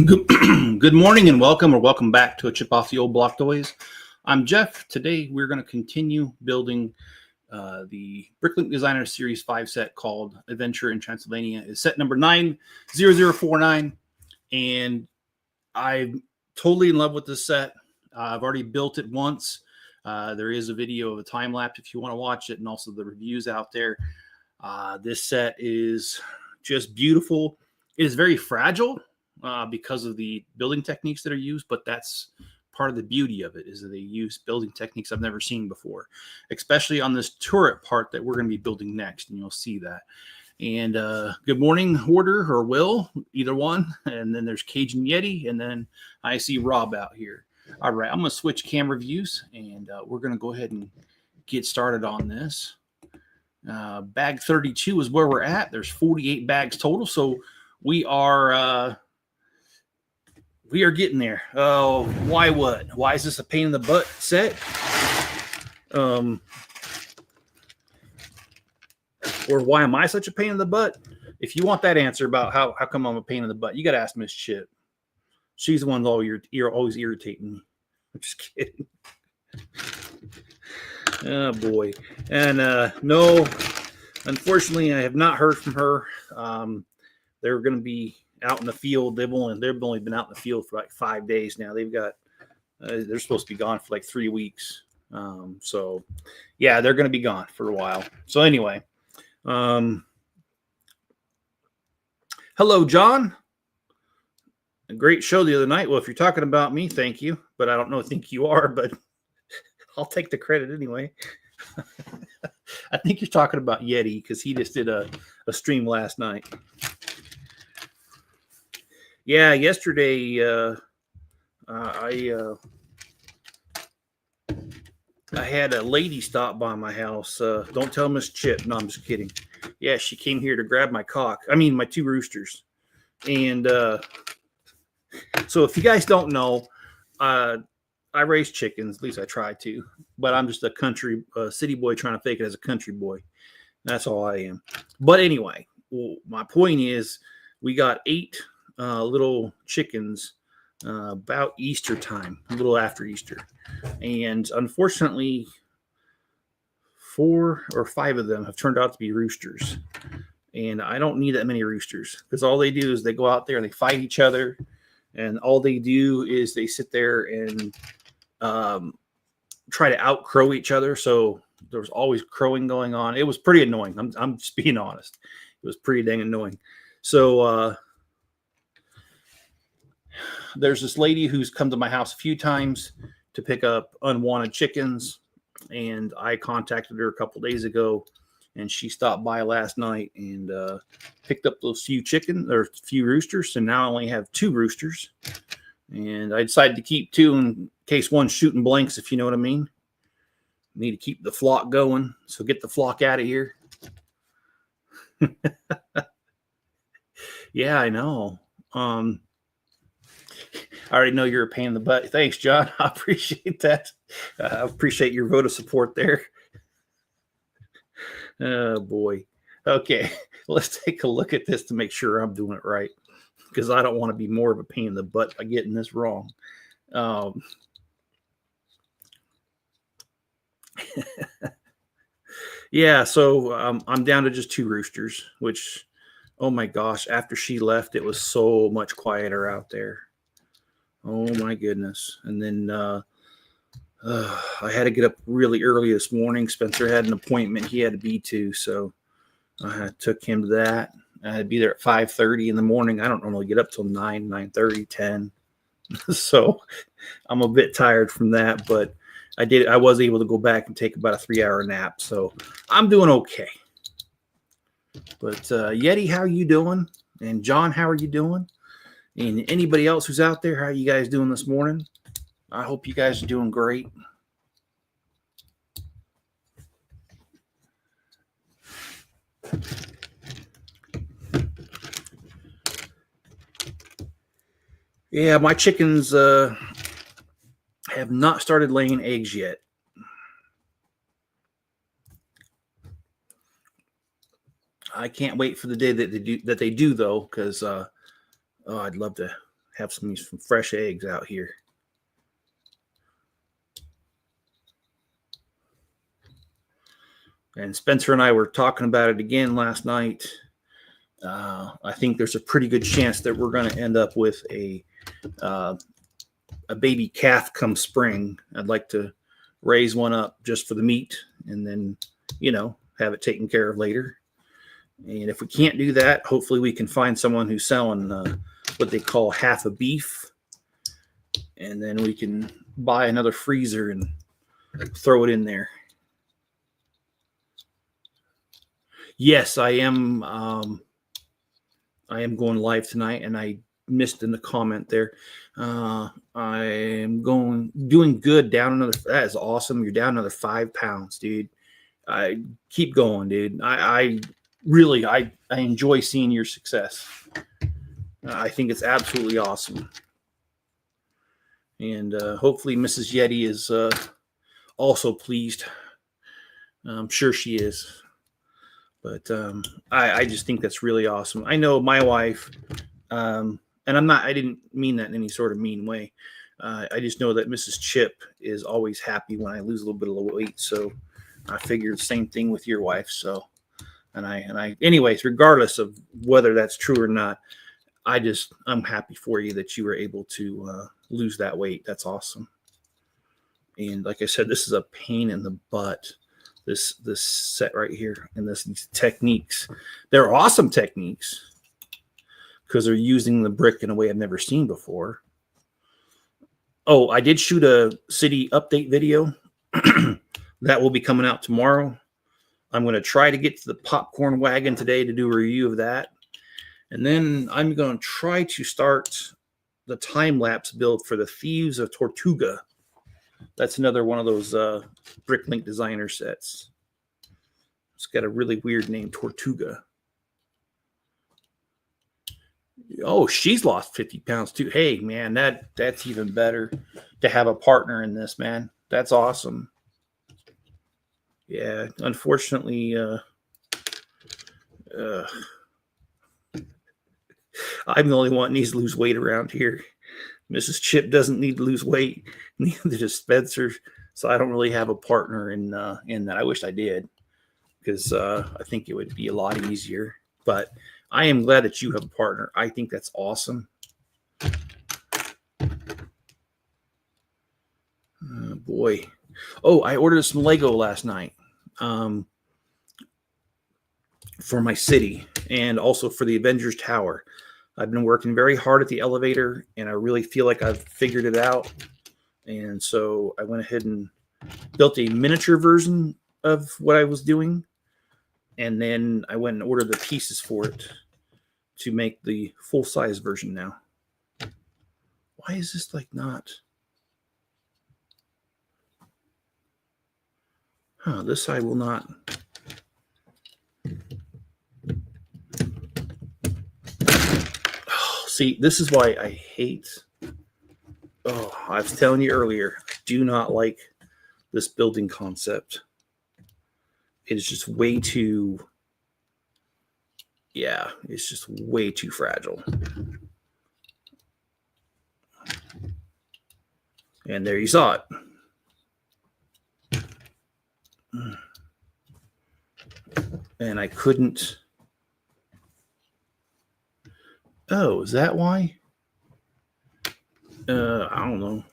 Good morning and welcome back to a Chip Off the Old Block Toys. I'm Jeff. Today we're going to continue building the Bricklink Designer Series 5 set called Adventure in Transylvania. It's set number 90049, and I'm totally in love with this set. I've already built it once. There is a video of a time lapse if you want to watch it, and also the reviews out there. This set is just beautiful. It is very fragile because of the building techniques that are used, but that's part of the beauty of it, is that they use building techniques I've never seen before, especially on this turret part that we're going to be building next, and you'll see that. And good morning, Hoarder or Will, either one. And then there's Cajun Yeti, and then I see Rob out here. All right, I'm going to switch camera views, and we're going to go ahead and get started on this. Bag 32 is where we're at. There's 48 bags total, so we are getting there. Oh, why what? Why is this a pain in the butt set? Or why am I such a pain in the butt? If you want that answer about how come I'm a pain in the butt, you got to ask Miss Chip. She's the one that's always irritating me. I'm just kidding. Oh, boy. And no, unfortunately, I have not heard from her. They're going to be out in the field. They've only been out in the field for like 5 days now. They've got they're supposed to be gone for like 3 weeks. So yeah, they're going to be gone for a while. So anyway, hello, John. A great show the other night. Well, if you're talking about me, thank you. But I don't think you are, but I'll take the credit anyway. I think you're talking about Yeti because he just did a stream last night. Yeah, yesterday I had a lady stop by my house. Don't tell Miss Chip. No, I'm just kidding. Yeah, she came here to grab my my 2 roosters. And so if you guys don't know, I raise chickens. At least I try to. But I'm just a country city boy trying to fake it as a country boy. That's all I am. But anyway, my point is we got 8 little chickens about Easter time, a little after Easter. And unfortunately, 4 or 5 of them have turned out to be roosters. And I don't need that many roosters because all they do is they go out there and they fight each other. And all they do is they sit there and try to out-crow each other. So there was always crowing going on. It was pretty annoying. I'm just being honest. It was pretty dang annoying. So there's this lady who's come to my house a few times to pick up unwanted chickens, and I contacted her a couple days ago, and she stopped by last night and picked up those few roosters. So now I only have 2 roosters, and I decided to keep 2 in case one's shooting blanks, if you know what I mean. Need to keep the flock going, so get the flock out of here. Yeah, I know. I already know you're a pain in the butt. Thanks, John. I appreciate that. I appreciate your vote of support there. Oh, boy. Okay, let's take a look at this to make sure I'm doing it right, because I don't want to be more of a pain in the butt by getting this wrong. Yeah, so I'm down to just 2 roosters, which, oh my gosh, after she left, it was so much quieter out there. Oh my goodness. And then I had to get up really early this morning. Spencer had an appointment he had to be to, so I took him to that. I had to be there at 5:30 in the morning. I don't normally get up till 9:30, 10. So I'm a bit tired from that, but I was able to go back and take about a 3-hour nap. So I'm doing okay. But Yeti, how are you doing? And John, how are you doing? And anybody else who's out there, how are you guys doing this morning? I hope you guys are doing great. Yeah, my chickens have not started laying eggs yet. I can't wait for the day that they do though, because I'd love to have some fresh eggs out here. And Spencer and I were talking about it again last night. I think there's a pretty good chance that we're going to end up with a baby calf come spring. I'd like to raise one up just for the meat and then, have it taken care of later. And if we can't do that, hopefully we can find someone who's selling what they call half a beef. And then we can buy another freezer and throw it in there. Yes, I am going live tonight, and I missed in the comment there. I am doing good. That is awesome. You're down another 5 pounds, dude. I keep going, dude. I really enjoy seeing your success. I think it's absolutely awesome. And hopefully Mrs. Yeti is also pleased. I'm sure she is. But I just think that's really awesome. I know my wife, and I didn't mean that in any sort of mean way. I just know that Mrs. Chip is always happy when I lose a little bit of weight. So I figured the same thing with your wife. So, anyways, regardless of whether that's true or not, I'm happy for you that you were able to lose that weight. That's awesome. And like I said, this is a pain in the butt. This set right here and these techniques. They're awesome techniques because they're using the brick in a way I've never seen before. Oh, I did shoot a city update video that will be coming out tomorrow. I'm going to try to get to the popcorn wagon today to do a review of that. And then I'm going to try to start the time-lapse build for the Thieves of Tortuga. That's another one of those Bricklink Designer sets. It's got a really weird name, Tortuga. Oh, she's lost 50 pounds too. Hey, man, that's even better to have a partner in this, man. That's awesome. Yeah, unfortunately, I'm the only one that needs to lose weight around here. Mrs. Chip doesn't need to lose weight, neither does Spencer. So I don't really have a partner in that. I wish I did, because I think it would be a lot easier. But I am glad that you have a partner. I think that's awesome. Boy. Oh, I ordered some Lego last night for my city and also for the Avengers Tower. I've been working very hard at the elevator, and I really feel like I've figured it out. And so I went ahead and built a miniature version of what I was doing. And then I went and ordered the pieces for it to make the full-size version now. Why is this like not? This side will not. See, this is why I hate. Oh, I was telling you earlier, I do not like this building concept. It is just way too. Yeah, it's just way too fragile. And there you saw it. And I couldn't. Oh, is that why? I don't know.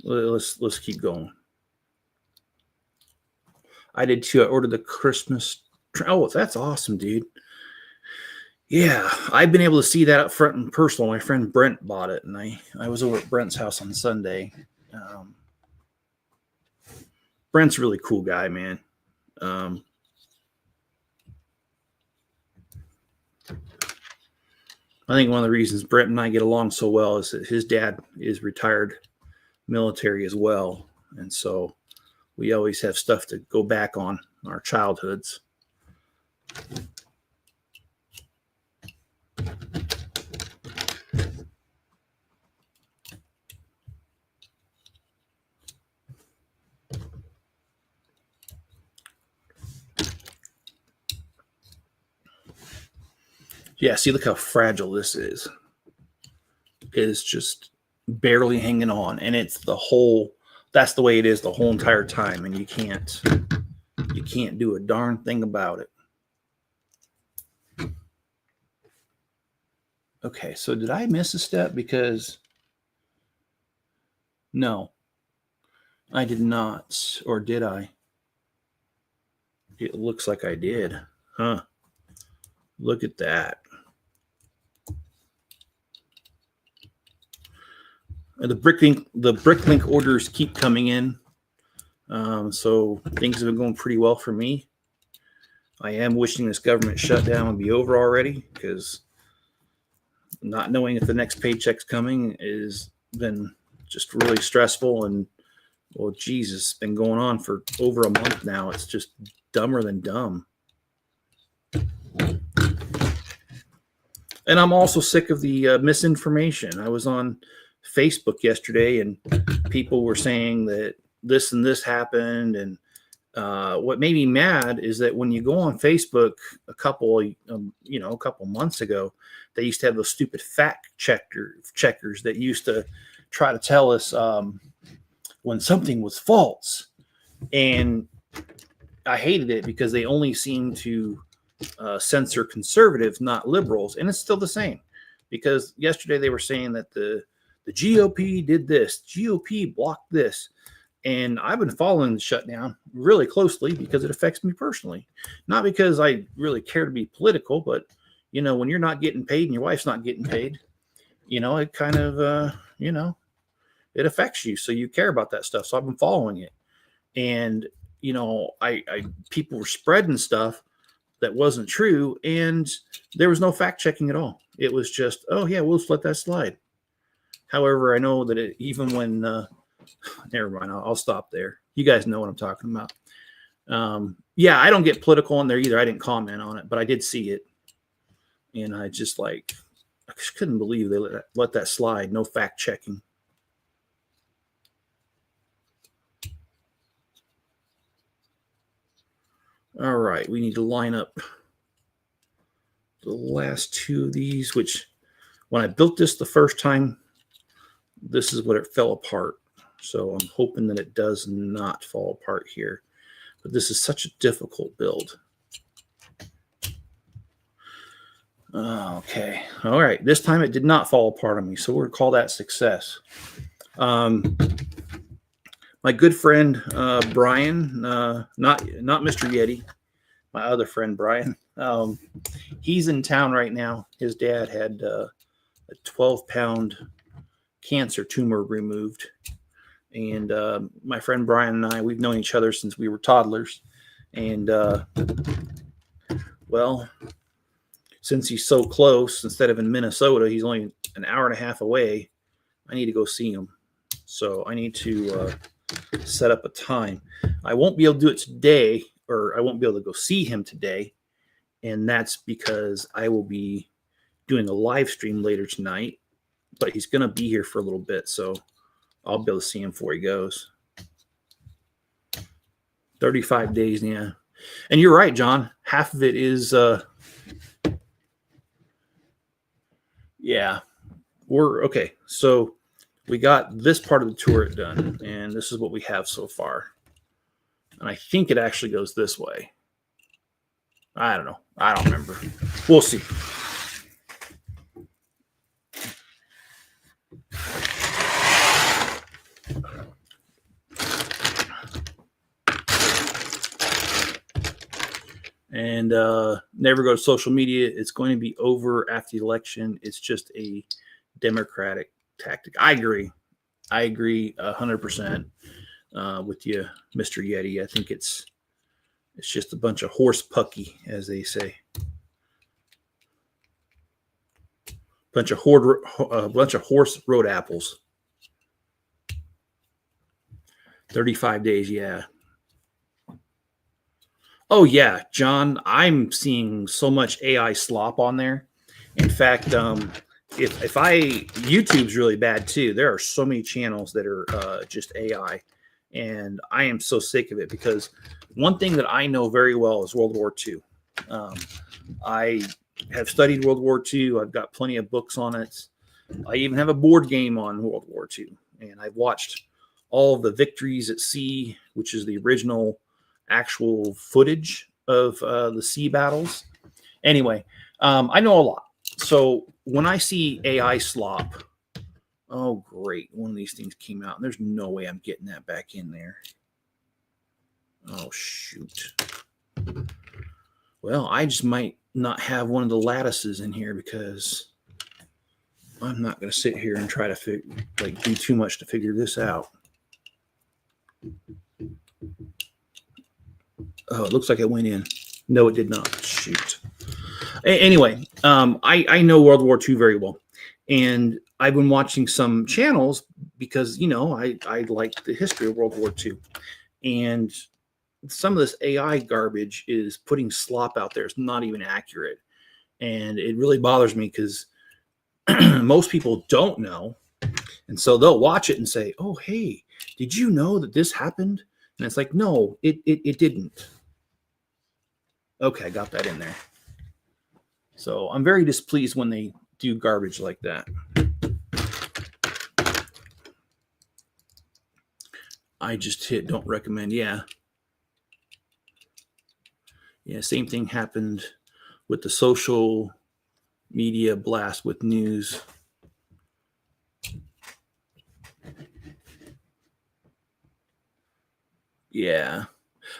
Let's keep going. I did too. I ordered the Christmas. Oh, that's awesome, dude. Yeah, I've been able to see that up front and personal. My friend Brent bought it, and I was over at Brent's house on Sunday. Brent's a really cool guy, man. I think one of the reasons Brent and I get along so well is that his dad is retired military as well. And so we always have stuff to go back on our childhoods. Yeah, see, look how fragile this is. is just barely hanging on, and it's that's the way it is the whole entire time, and you can't do a darn thing about it. Okay, so did I miss a step? Because no, I did not. Or did I? It looks like I did. Huh. Look at that. The Bricklink orders keep coming in. So things have been going pretty well for me. I am wishing this government shutdown would be over already, because not knowing if the next paycheck's coming has been just really stressful. And, well, Jesus, it's been going on for over a month now. It's just dumber than dumb. And I'm also sick of the misinformation. I was on Facebook yesterday, and people were saying that this and this happened. And what made me mad is that when you go on Facebook a couple months ago, they used to have those stupid fact checkers that used to try to tell us when something was false. And I hated it because they only seem to censor conservatives, not liberals. And it's still the same, because yesterday they were saying that the GOP did this, GOP blocked this. And I've been following the shutdown really closely because it affects me personally. Not because I really care to be political, but, when you're not getting paid and your wife's not getting paid, it kind of, it affects you. So you care about that stuff. So I've been following it. And, people were spreading stuff that wasn't true. And there was no fact checking at all. It was just, oh, yeah, we'll just let that slide. However, I know that even when, never mind, I'll stop there. You guys know what I'm talking about. Yeah, I don't get political on there either. I didn't comment on it, but I did see it. And I just couldn't believe they let that slide. No fact checking. All right, we need to line up the last two of these, which when I built this the first time, this is what it fell apart. So I'm hoping that it does not fall apart here. But this is such a difficult build. Okay. All right. This time it did not fall apart on me, so we're going to call that success. My good friend Brian, not Mr. Yeti, my other friend Brian, he's in town right now. His dad had a 12-pound cancer tumor removed. And my friend Brian and I, we've known each other since we were toddlers. And, well, since he's so close, instead of in Minnesota, he's only an hour and a half away, I need to go see him. So I need to set up a time. I won't be able to do it today, or I won't be able to go see him today. And that's because I will be doing a live stream later tonight. But he's going to be here for a little bit, so I'll be able to see him before he goes. 35 days, yeah. And you're right, John. Half of it is, yeah. We're okay. So we got this part of the turret done, and this is what we have so far. And I think it actually goes this way. I don't know. I don't remember. We'll see. And never go to social media. It's going to be over after the election. It's just a Democratic tactic. I agree 100% with you, Mr. Yeti. I think it's just a bunch of horse pucky, as they say. Bunch of horse road apples. 35 days, yeah. Oh, yeah, John, I'm seeing so much AI slop on there. In fact, YouTube's really bad too. There are so many channels that are just AI, and I am so sick of it, because one thing that I know very well is World War II. I have studied World War II. I've got plenty of books on it. I even have a board game on World War II, and I've watched all of the Victories at Sea, which is the original actual footage of the sea battles. Anyway, I know a lot. So when I see AI slop, oh great, one of these things came out, and there's no way I'm getting that back in there. Oh shoot. Well, I just might not have one of the lattices in here because I'm not going to sit here and try to do too much to figure this out. Oh, it looks like it went in. No, it did not. Shoot. Anyway, I know World War II very well, and I've been watching some channels because, you know, I like the history of World War II, and some of this AI garbage is putting slop out there. It's not even accurate, and it really bothers me because most people don't know, and so they'll watch it and say, "Oh, hey, did you know that this happened?" And it's like, no, it didn't. Okay, I got that in there. So I'm very displeased when they do garbage like that. I just hit don't recommend. Yeah. Yeah, same thing happened with the social media blast with news. Yeah.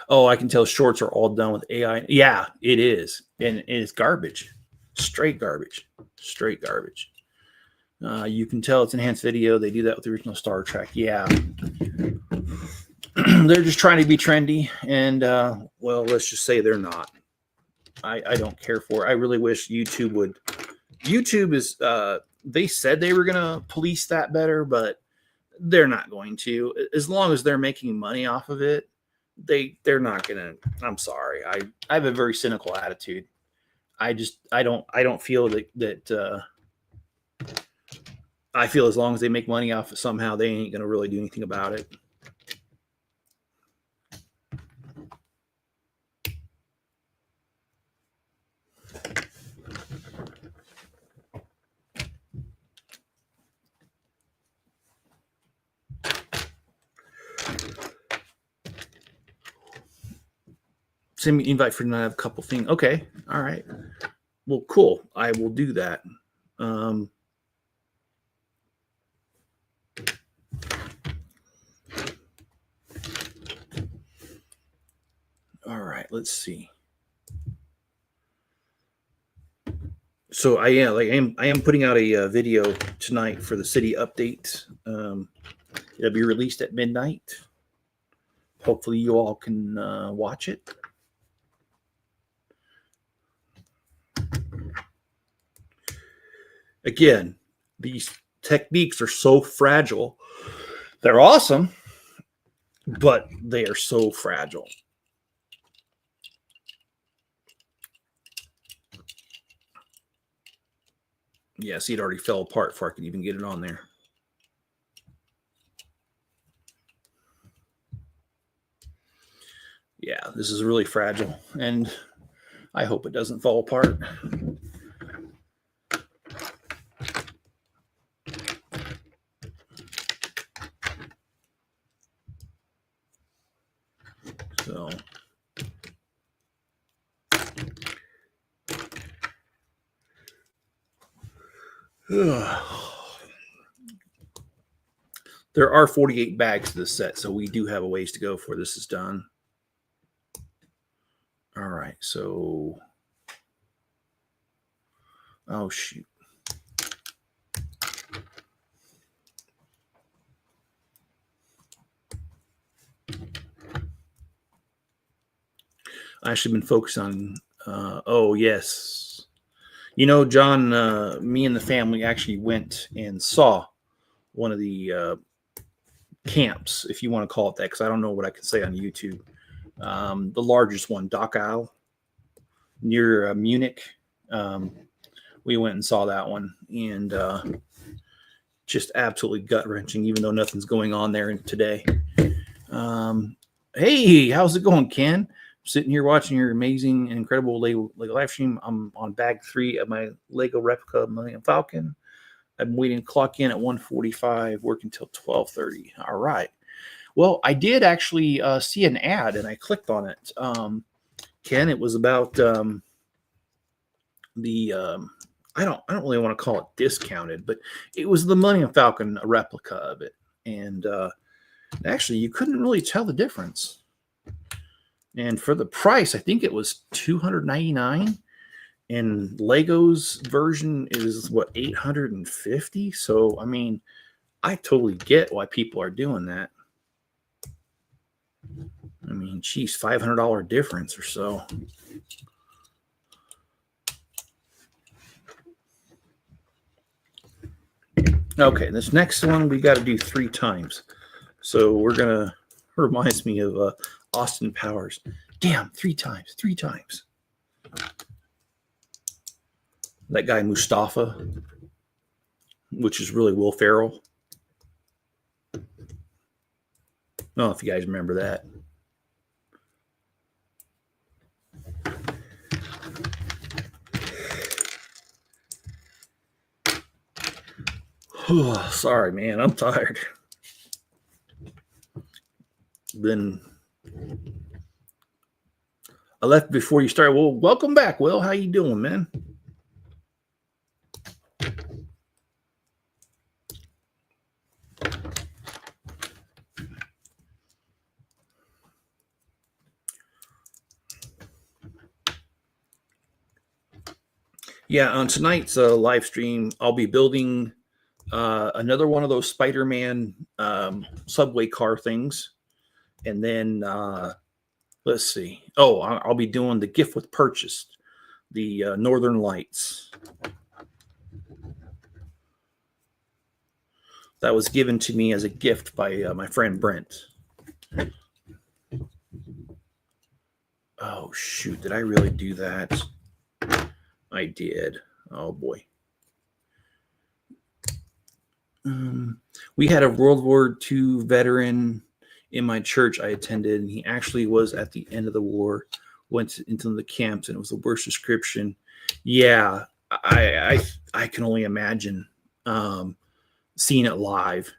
Oh, I can tell shorts are all done with AI. Yeah, it is. And it's garbage. Straight garbage. Straight garbage. You can tell it's enhanced video. They do that with the original Star Trek. Yeah. They're just trying to be trendy. And, well, let's just say they're not. I don't care for it. I really wish YouTube would. YouTube is, they said they were going to police that better, but they're not going to. As long as they're making money off of it, they're not going to. I'm sorry. I have a very cynical attitude. I don't feel that I feel as long as they make money off it somehow, they ain't going to really do anything about it. Send me an invite for tonight. I have a couple things. Okay. All right. Well, cool. I will do that. All right. Let's see. So I am putting out a video tonight for the city update. It'll be released at midnight. Hopefully you all can watch it. Again, these techniques are so fragile. They're awesome, but they are so fragile. Yeah, see, it already fell apart before I could even get it on there. Yeah, this is really fragile, and I hope it doesn't fall apart. So there are 48 bags to this set, so we do have a ways to go before this is done. All right, so oh shoot. I actually been focused on oh yes. You know, John, me and the family actually went and saw one of the camps, if you want to call it that, because I don't know what I can say on YouTube. The largest one, Dachau, near Munich. We went and saw that one, and just absolutely gut-wrenching, even though nothing's going on there today. Hey, how's it going, Ken? I'm sitting here watching your amazing and incredible Lego live stream. I'm on bag 3 of my Lego replica Millennium Falcon. I'm waiting to clock in at 1:45, working till 12:30. All right. Well, I did actually see an ad, and I clicked on it. Ken, it was about the I don't really want to call it discounted, but it was the Millennium Falcon, a replica of it, and actually you couldn't really tell the difference. And for the price, I think it was $299, and Lego's version is what, $850. So I mean, I totally get why people are doing that. I mean, geez, $500 difference or so. Okay, this next one we got to do 3 times. So we're gonna, reminds me of Austin Powers. Damn, 3 times, 3 times. That guy Mustafa, which is really Will Ferrell. I don't know if you guys remember that. Sorry, man. I'm tired. I left before you started. Well, welcome back, Will. How you doing, man? Yeah, on tonight's live stream, I'll be building another one of those Spider-Man subway car things. And then, let's see. Oh, I'll be doing the gift with purchase, the Northern Lights. That was given to me as a gift by my friend Brent. Oh, shoot. Did I really do that? I did. Oh, boy. We had a World War II veteran in my church I attended, and he actually was at the end of the war, went into the camps, and it was the worst description. Yeah, I can only imagine seeing it live.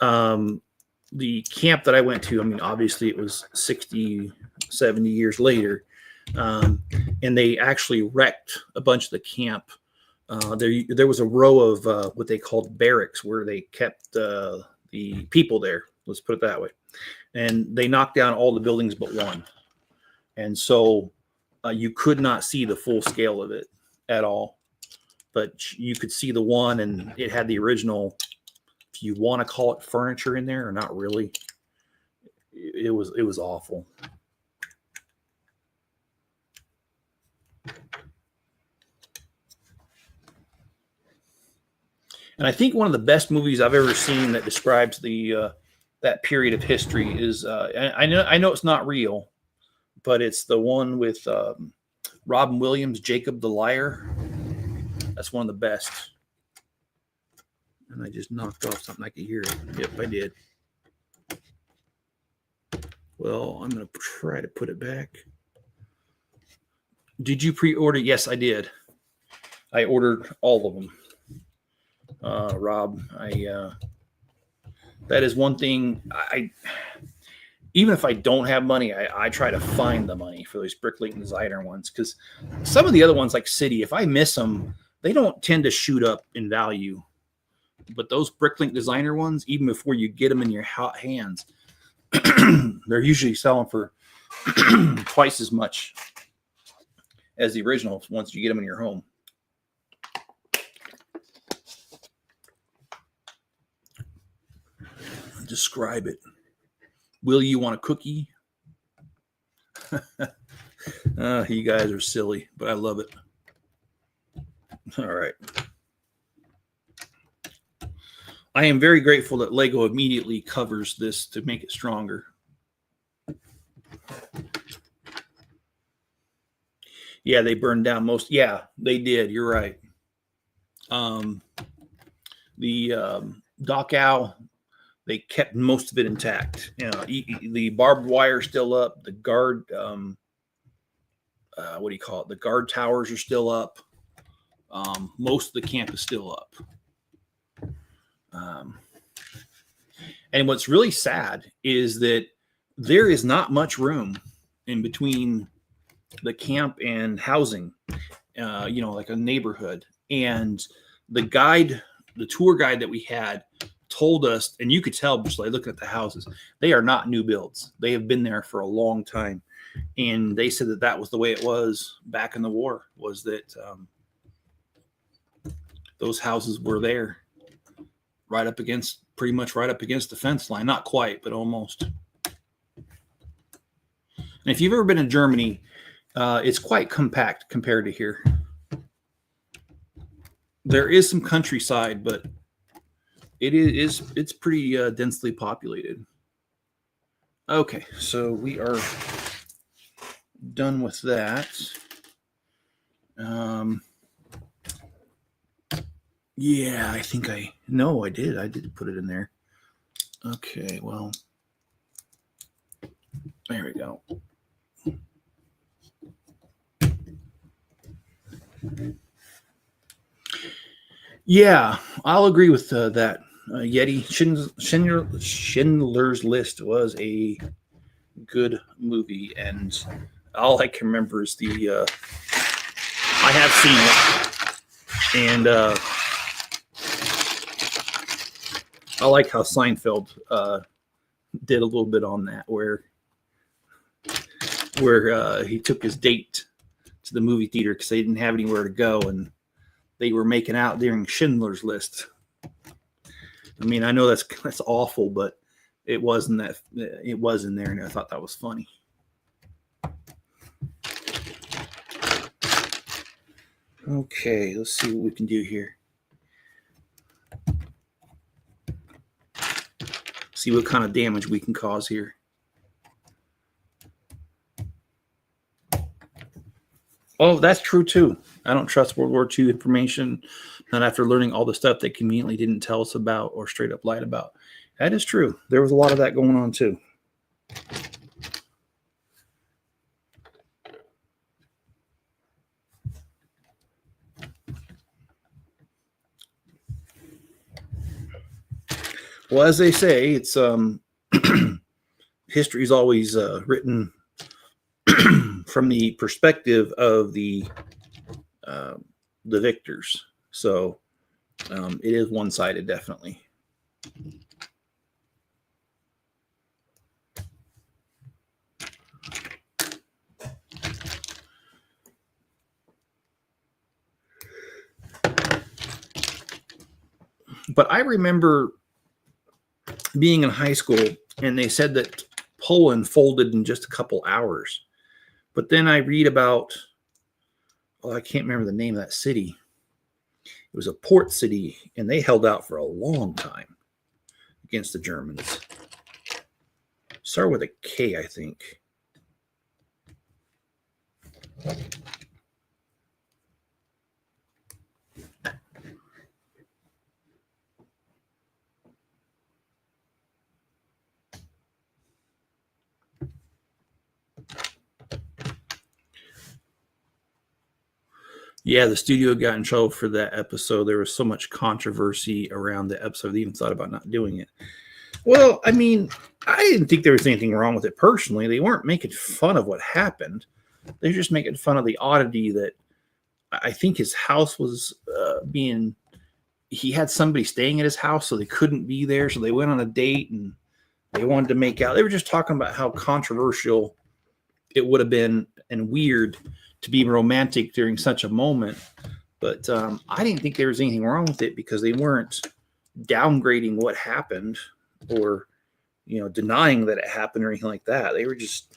The camp that I went to, I mean, obviously it was 60, 70 years later, and they actually wrecked a bunch of the camp. There was a row of what they called barracks where they kept the people there. Let's put it that way. And they knocked down all the buildings but one. And so you could not see the full scale of it at all. But you could see the one, and it had the original, if you want to call it furniture in there or not really. It was awful. And I think one of the best movies I've ever seen that describes that period of history is I know it's not real, but it's the one with Robin Williams, Jacob the Liar. That's one of the best. And I just knocked off something I could hear it. Yep, I did. Well, I'm going to try to put it back. Did you pre-order? Yes, I did. I ordered all of them. Rob, that is one thing even if I don't have money, I try to find the money for those Bricklink Designer ones, because some of the other ones like City, if I miss them, they don't tend to shoot up in value. But those Bricklink Designer ones, even before you get them in your hands, they're usually selling for twice as much as the originals once you get them in your home. Describe it. Will you want a cookie? You guys are silly, but I love it. All right. I am very grateful that Lego immediately covers this to make it stronger. Yeah, they burned down most. Yeah, they did. You're right. The Doc Owl, they kept most of it intact. You know, the barbed wire is still up. The guard, what do you call it? The guard towers are still up. Most of the camp is still up. Um, and what's really sad is that there is not much room in between the camp and housing, like a neighborhood. And the tour guide that we had told us, and you could tell just like looking at the houses, they are not new builds. They have been there for a long time. And they said that was the way it was back in the war, was that those houses were there pretty much right up against the fence line. Not quite, but almost. And if you've ever been in Germany, it's quite compact compared to here. There is some countryside, but it's pretty densely populated. Okay, so we are done with that. Yeah, I think I did put it in there. Okay, well, there we go. Yeah, I'll agree with that. Yeti Schindler's List was a good movie, and all I can remember is I have seen it, and I like how Seinfeld did a little bit on that, where he took his date to the movie theater because they didn't have anywhere to go, and they were making out during Schindler's List. I mean, I know that's awful, but it was in there, and I thought that was funny. Okay, let's see what we can do here. See what kind of damage we can cause here. Oh, that's true too. I don't trust World War II information, not after learning all the stuff they conveniently didn't tell us about or straight up lied about. That is true. There was a lot of that going on too. Well, as they say, it's history is always written from the perspective of the victors. So it is one-sided, definitely. But I remember being in high school, and they said that Poland folded in just a couple hours. But then I read about, I can't remember the name of that city. It was a port city, and they held out for a long time against the Germans. Start with a K, I think. Yeah, the studio got in trouble for that episode. There was so much controversy around the episode. They even thought about not doing it. Well, I mean, I didn't think there was anything wrong with it personally. They weren't making fun of what happened. They were just making fun of the oddity that I think his house was he had somebody staying at his house, so they couldn't be there. So they went on a date and they wanted to make out. They were just talking about how controversial it would have been and weird to be romantic during such a moment. But I didn't think there was anything wrong with it because they weren't downgrading what happened or, denying that it happened or anything like that. They were just,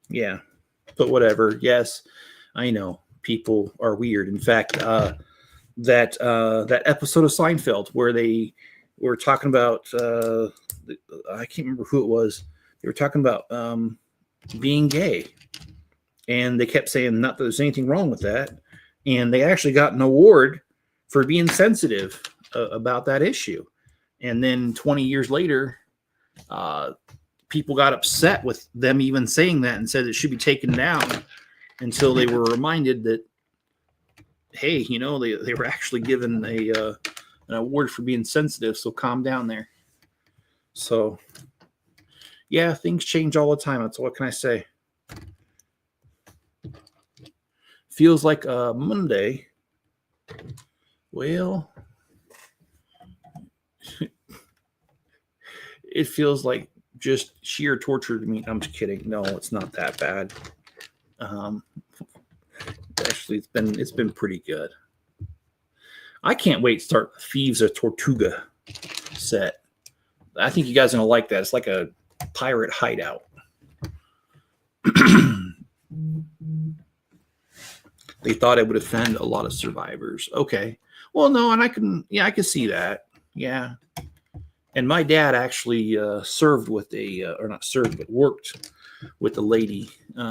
yeah, but whatever. Yes, I know people are weird. In fact, that episode of Seinfeld where they were talking about, I can't remember who it was. They were talking about being gay. And they kept saying not that there's anything wrong with that. And they actually got an award for being sensitive about that issue. And then 20 years later, people got upset with them even saying that and said it should be taken down until they were reminded that, hey, they were actually given an award for being sensitive, so calm down there. So, yeah, things change all the time. That's what can I say. Feels like a Monday. Well, it feels like just sheer torture to me. I'm just kidding. No, it's not that bad. Actually, it's been pretty good. I can't wait to start Thieves of Tortuga set. I think you guys are gonna like that. It's like a pirate hideout. They thought it would offend a lot of survivors. Okay. Well, no, and I can see that. Yeah. And my dad actually served with or not served, but worked with a lady.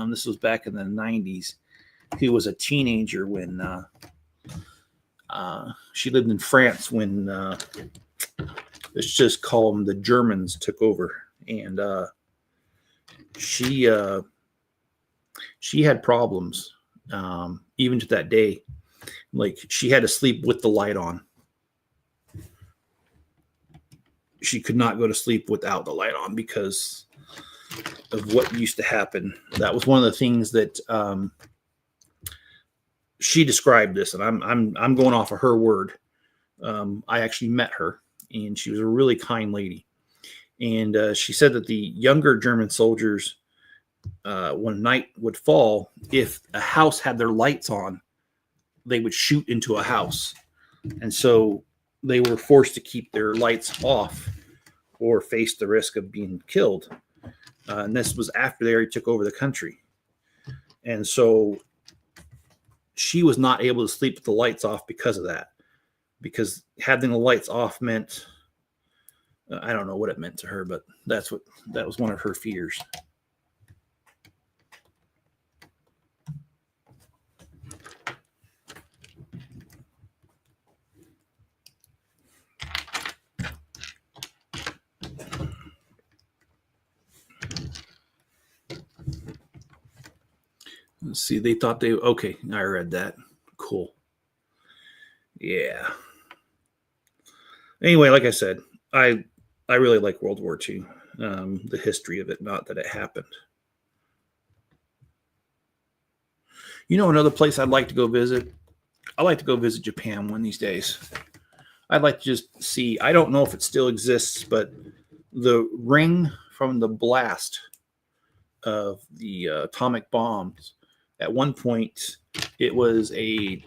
This was back in the 90s. He was a teenager when she lived in France when, let's just call them the Germans took over. And she had problems. Even to that day, like she had to sleep with the light on. She could not go to sleep without the light on because of what used to happen. That was one of the things that she described this, and I'm going off of her word. I actually met her, and she was a really kind lady. And she said that the younger German soldiers, when night would fall, if a house had their lights on, they would shoot into a house. And so they were forced to keep their lights off or face the risk of being killed. And this was after they already took over the country. And so she was not able to sleep with the lights off because of that. Because having the lights off meant, I don't know what it meant to her, but that was one of her fears. Let's see, they thought okay, I read that. Cool. Yeah. Anyway, like I said, I really like World War II, the history of it, not that it happened. You know, another place I'd like to go visit? I'd like to go visit Japan one of these days. I'd like to just see, I don't know if it still exists, but the ring from the blast of the atomic bombs, at one point, it was a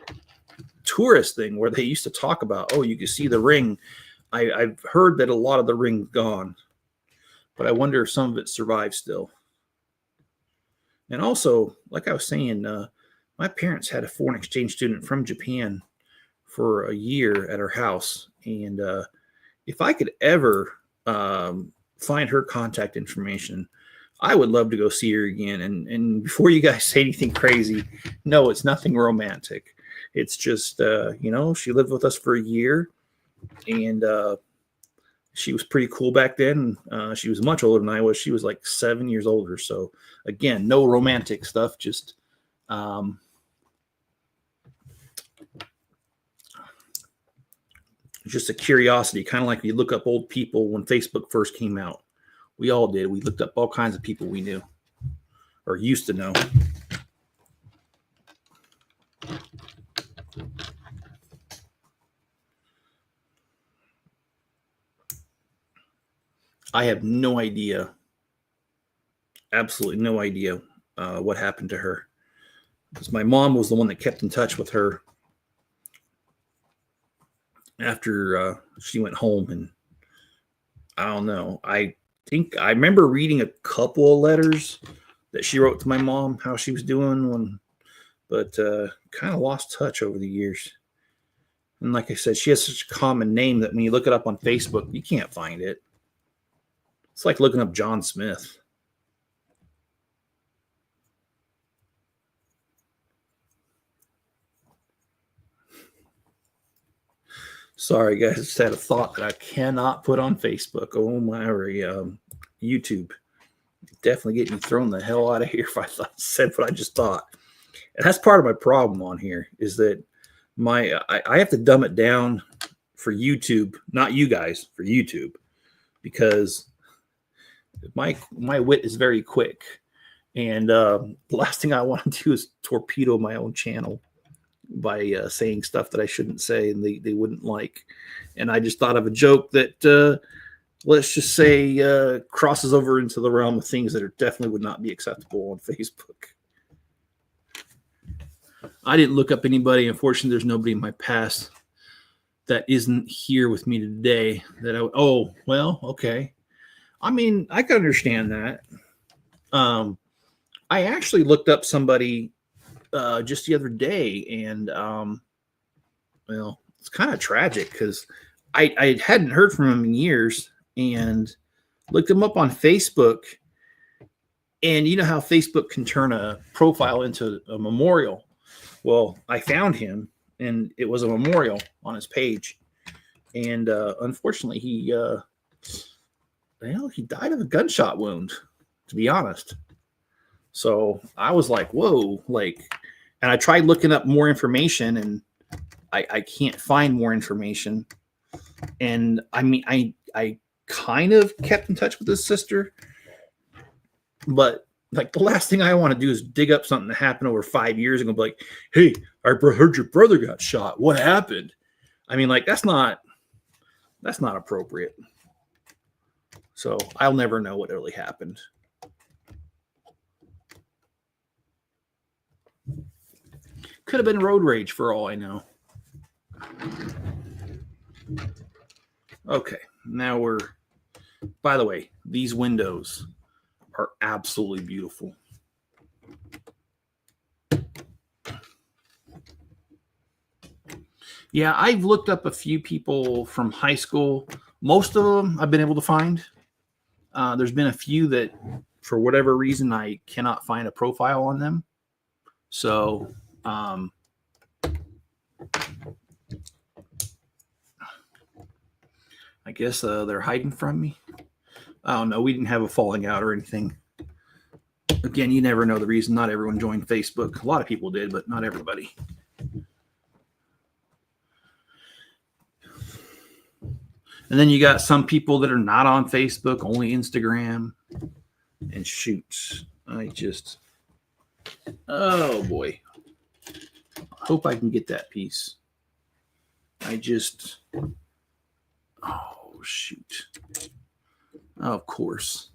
tourist thing where they used to talk about, oh, you can see the ring. I've heard that a lot of the ring's gone, but I wonder if some of it survives still. And also, like I was saying, my parents had a foreign exchange student from Japan for a year at our house. And if I could ever find her contact information, I would love to go see her again. And before you guys say anything crazy, no, it's nothing romantic. It's just, she lived with us for a year, and she was pretty cool back then. She was much older than I was. She was like 7 years older. So again, no romantic stuff, just a curiosity, kind of like you look up old people when Facebook first came out. We all did. We looked up all kinds of people we knew or used to know. I have no idea, absolutely no idea what happened to her. Because my mom was the one that kept in touch with her after she went home. And I don't know. I think I remember reading a couple of letters that she wrote to my mom, how she was doing, but kind of lost touch over the years. And like I said, she has such a common name that when you look it up on Facebook, you can't find it. It's like looking up John Smith. Sorry, guys. I just had a thought that I cannot put on Facebook. Oh, my, YouTube. Definitely get me thrown the hell out of here if I said what I just thought. And that's part of my problem on here is that I have to dumb it down for YouTube, not you guys, for YouTube, because my wit is very quick. And the last thing I want to do is torpedo my own channel by saying stuff that I shouldn't say and they wouldn't like. And I just thought of a joke that, let's just say, crosses over into the realm of things that are definitely would not be acceptable on Facebook. I didn't look up anybody. Unfortunately, there's nobody in my past that isn't here with me today. Oh, well, okay. I mean, I can understand that. I actually looked up somebody just the other day, and well, it's kind of tragic because I hadn't heard from him in years, and looked him up on Facebook. And you know how Facebook can turn a profile into a memorial? Well, I found him, and it was a memorial on his page. And unfortunately, he died of a gunshot wound, to be honest. So I was like, whoa, and I tried looking up more information, and I can't find more information. And I mean, I kind of kept in touch with his sister, but like the last thing I want to do is dig up something that happened over 5 years ago and be like, hey, I heard your brother got shot. What happened? I mean, like, that's not appropriate. So I'll never know what really happened. Could have been road rage for all I know. Okay, now by the way, these windows are absolutely beautiful. Yeah, I've looked up a few people from high school. Most of them I've been able to find. There's been a few that, for whatever reason, I cannot find a profile on them. So, I guess they're hiding from me. I don't know. We didn't have a falling out or anything. Again, you never know the reason. Not everyone joined Facebook. A lot of people did, but not everybody. And then you got some people that are not on Facebook, only Instagram. And shoot, oh boy. I hope I can get that piece. Oh shoot. Oh, of course.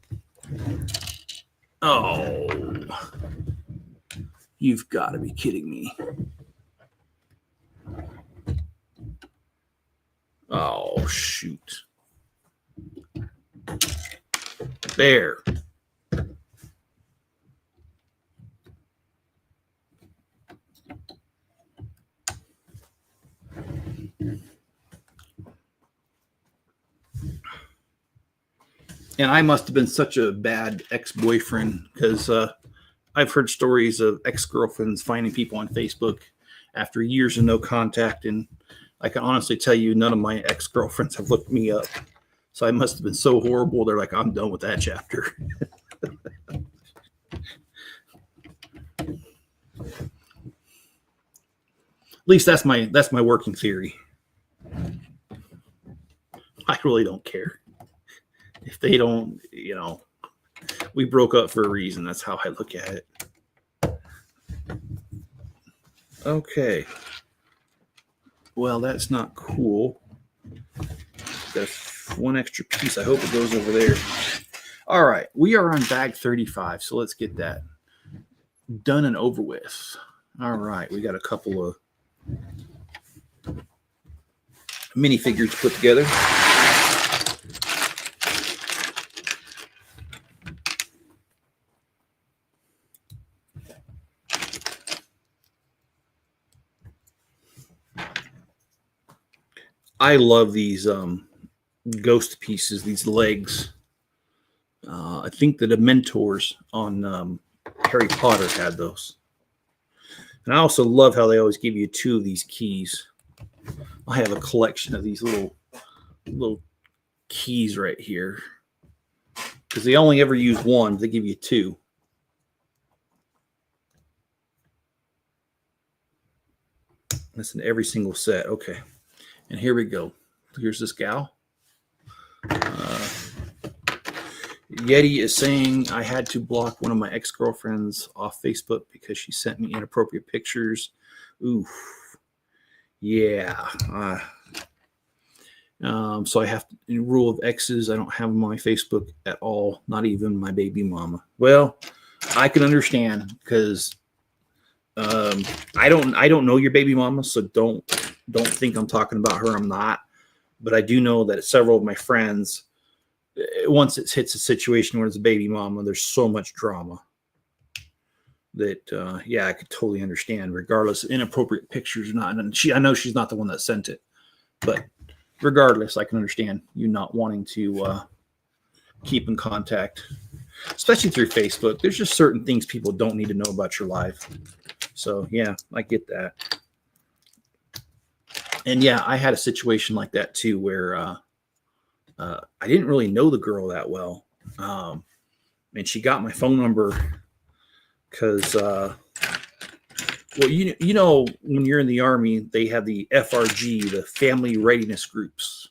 Oh, you've got to be kidding me. Oh, shoot. There. And I must have been such a bad ex-boyfriend because I've heard stories of ex-girlfriends finding people on Facebook after years of no contact. And I can honestly tell you, none of my ex-girlfriends have looked me up. So I must have been so horrible. They're like, I'm done with that chapter. At least that's my working theory. I really don't care. If they don't, we broke up for a reason. That's how I look at it. Okay. Well, that's not cool. That's one extra piece. I hope it goes over there. All right. We are on bag 35, so let's get that done and over with. All right. We got a couple of minifigures put together. I love these ghost pieces, these legs. I think the Dementors on Harry Potter had those. And I also love how they always give you two of these keys. I have a collection of these little keys right here. Because they only ever use one. They give you two. That's in every single set. Okay. And here we go. Here's this gal. Yeti is saying I had to block one of my ex-girlfriends off Facebook because she sent me inappropriate pictures. Oof. Yeah. So I have to, in rule of X's, I don't have my Facebook at all, not even my baby mama. Well, I can understand because I don't know your baby mama, so don't think I'm talking about her. I'm not. But I do know that several of my friends, once it hits a situation where it's a baby mama, there's so much drama that yeah, I could totally understand, regardless of inappropriate pictures or not. And I know she's not the one that sent it, but regardless, I can understand you not wanting to keep in contact, especially through Facebook. There's just certain things people don't need to know about your life. So yeah, I get that. And yeah, I had a situation like that too, where I didn't really know the girl that well. And she got my phone number because, well, you know, when you're in the Army, they have the FRG, the Family Readiness Groups.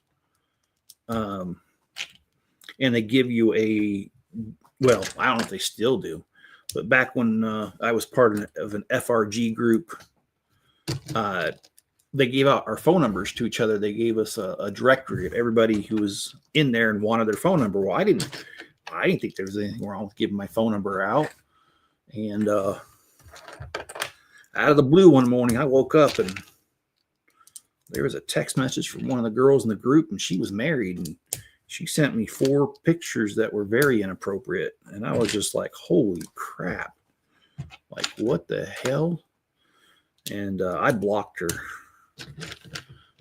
And they give you well, I don't know if they still do, but back when I was part of an FRG group, they gave out our phone numbers to each other. They gave us a directory of everybody who was in there and wanted their phone number. Well, I didn't think there was anything wrong with giving my phone number out. And out of the blue one morning, I woke up and there was a text message from one of the girls in the group, and she was married, and she sent me 4 pictures that were very inappropriate. And I was just like, holy crap. Like, what the hell? And I blocked her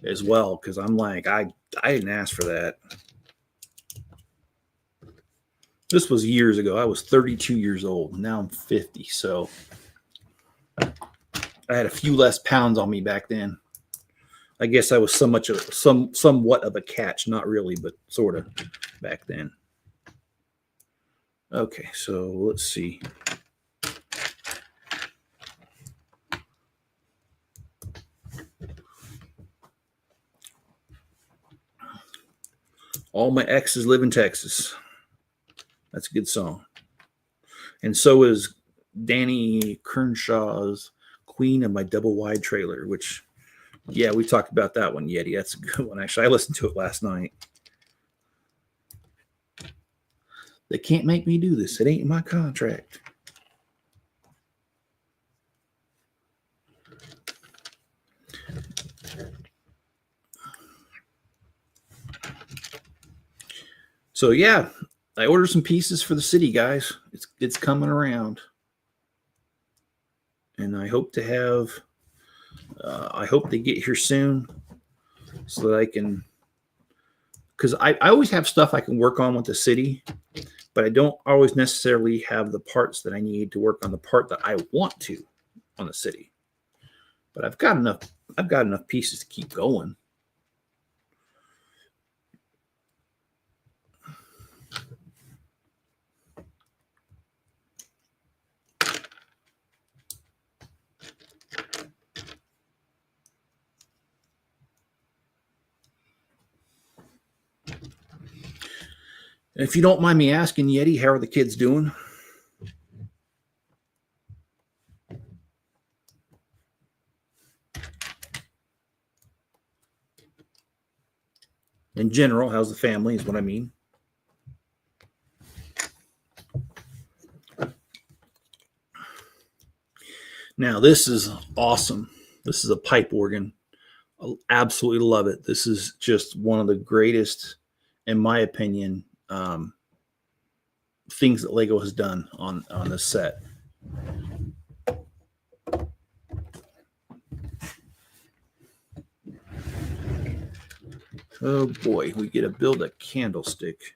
as well, because I'm like, I didn't ask for that. This was years ago. I was 32 years old. Now I'm 50. So I had a few less pounds on me back then. I guess I was somewhat of a catch. Not really, but sort of back then. Okay, so let's see. All my exes live in Texas. That's a good song. And so is Danny Kernshaw's Queen of My Double Wide Trailer, which, yeah, we talked about that one, Yeti. That's a good one, actually. I listened to it last night. They can't make me do this. It ain't in my contract. So, yeah, I ordered some pieces for the city, guys. It's coming around. And I hope to have, I hope they get here soon so that I can, because I always have stuff I can work on with the city, but I don't always necessarily have the parts that I need to work on the part that I want to on the city. But I've got enough pieces to keep going. If you don't mind me asking, Yeti, how are the kids doing? In general, how's the family is what I mean. Now, this is awesome. This is a pipe organ. I absolutely love it. This is just one of the greatest, in my opinion, things that Lego has done on this set. Oh boy, we get to build a candlestick.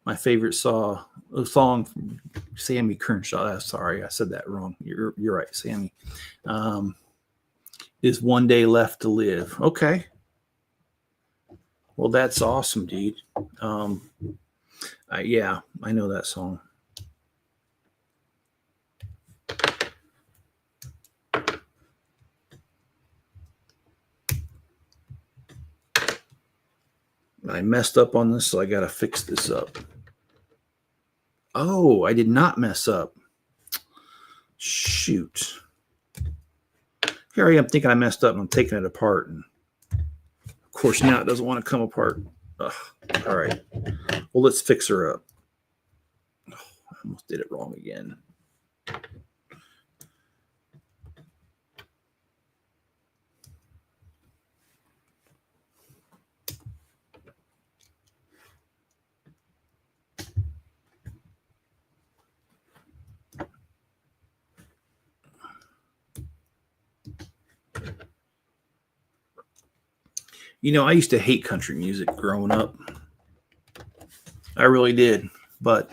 My favorite song from Sammy Kershaw. Sorry, I said that wrong. You're right, Sammy. Is One Day Left to Live. Okay. Well, that's awesome, dude. Yeah, I know that song. I messed up on this, so I got to fix this up. Oh, I did not mess up. Shoot. Here I am thinking I messed up and I'm taking it apart. And of course, now it doesn't want to come apart. Ugh. All right. Well, let's fix her up. Oh, I almost did it wrong again. You know, I used to hate country music growing up. I really did. But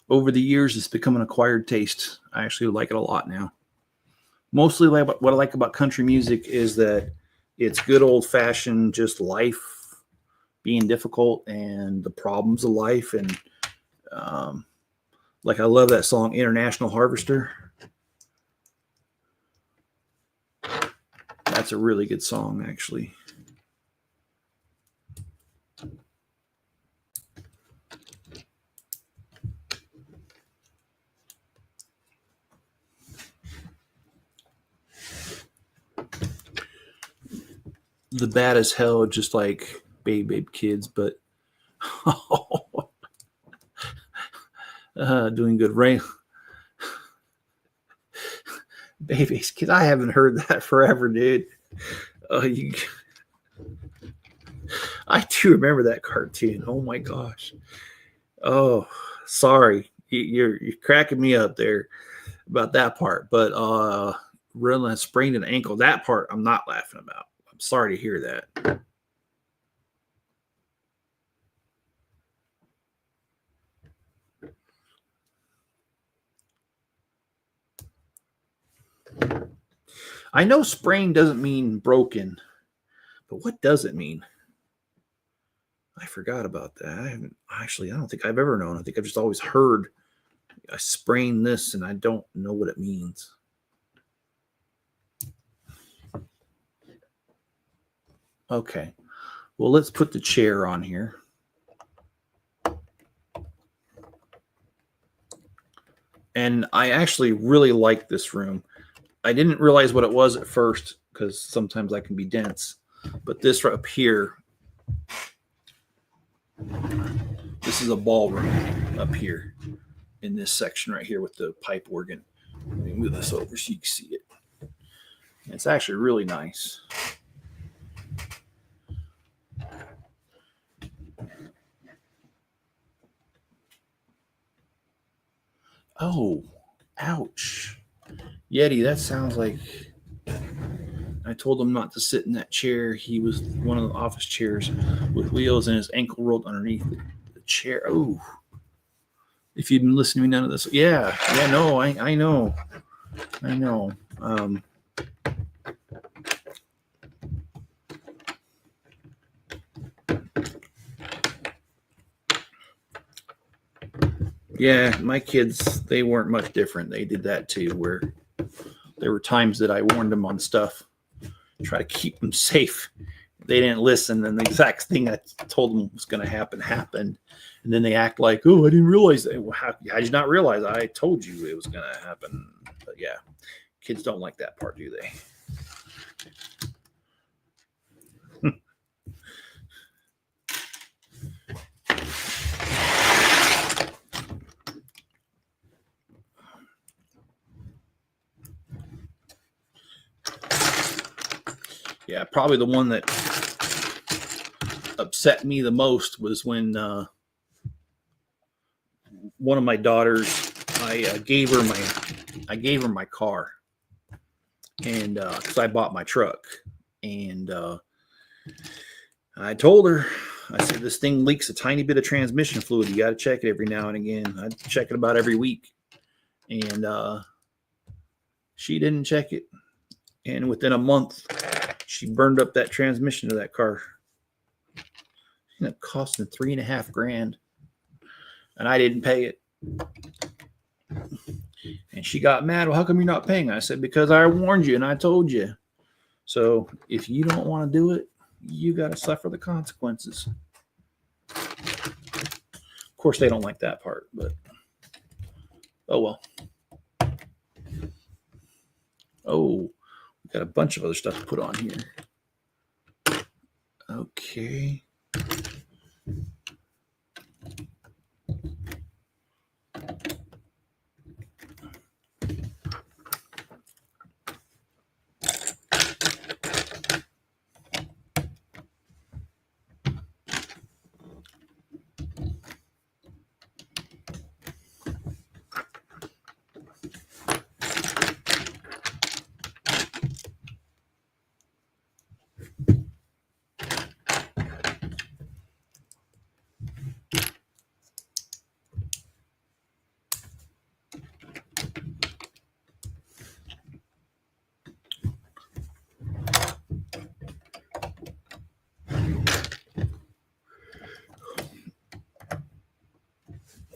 over the years, it's become an acquired taste. I actually like it a lot now. Mostly what I like about country music is that it's good old-fashioned, just life being difficult and the problems of life. And like I love that song, International Harvester. That's a really good song, actually. The bad as hell, just like Babe Kids, but doing good. Rain. Baby's Kids. I haven't heard that forever, dude. I do remember that cartoon. Oh my gosh. Oh, sorry. You're cracking me up there about that part. But really sprained an ankle. That part I'm not laughing about. I'm sorry to hear that. I know sprain doesn't mean broken, but what does it mean? I forgot about that. I don't think I've ever known. I think I've just always heard I sprained this and I don't know what it means. Okay. Well, let's put the chair on here. And I actually really like this room. I didn't realize what it was at first because sometimes I can be dense. But this right up here, this is a ballroom up here in this section right here with the pipe organ. Let me move this over so you can see it. It's actually really nice. Oh, ouch. Yeti, that sounds like I told him not to sit in that chair. He was one of the office chairs with wheels and his ankle rolled underneath the chair. Oh, if you've been listening to me, none of this. Yeah, no, I know. Yeah, my kids, they weren't much different. They did that too, where there were times that I warned them on stuff, try to keep them safe. They didn't listen, and the exact thing I told them was going to happen happened. And then they act like, oh, I didn't realize that. Well, how did you not realize? I told you it was going to happen. But yeah, kids don't like that part, do they? Yeah, probably the one that upset me the most was when one of my daughters, I gave her my car, and because I bought my truck, and I told her, I said, this thing leaks a tiny bit of transmission fluid. You got to check it every now and again. I check it about every week, and she didn't check it, and within a month, she burned up that transmission of that car. It ended up costing $3,500, and I didn't pay it. And she got mad. Well, how come you're not paying? I said, because I warned you and I told you. So if you don't want to do it, you got to suffer the consequences. course, they don't like that part, but oh well. Oh, we got a bunch of other stuff to put on here. Okay.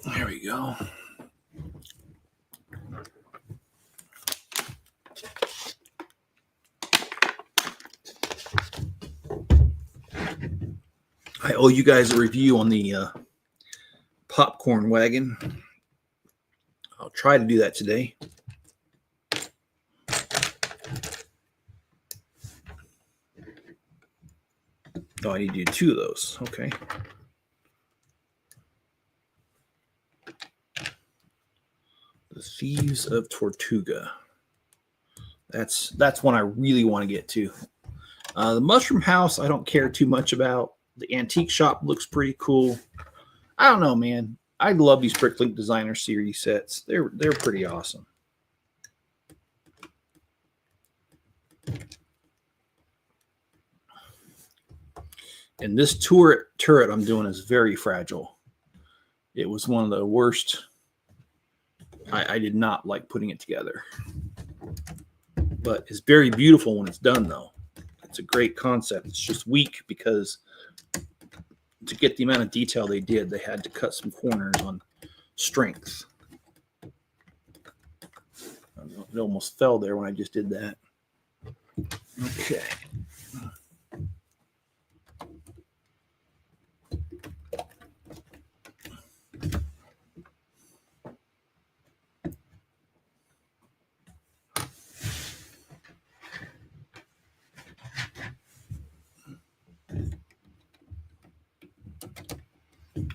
There we go. I owe you guys a review on the popcorn wagon. I'll try to do that today. Oh, I need to do 2 of those. Okay. The Thieves of Tortuga. That's one I really want to get to. The Mushroom House, I don't care too much about. The Antique Shop looks pretty cool. I don't know, man. I love these Bricklink Designer Series sets. They're pretty awesome. And this turret I'm doing is very fragile. It was one of the worst. I did not like putting it together. But it's very beautiful when it's done, though. It's a great concept. It's just weak because to get the amount of detail they did, they had to cut some corners on strength. It almost fell there when I just did that. Okay.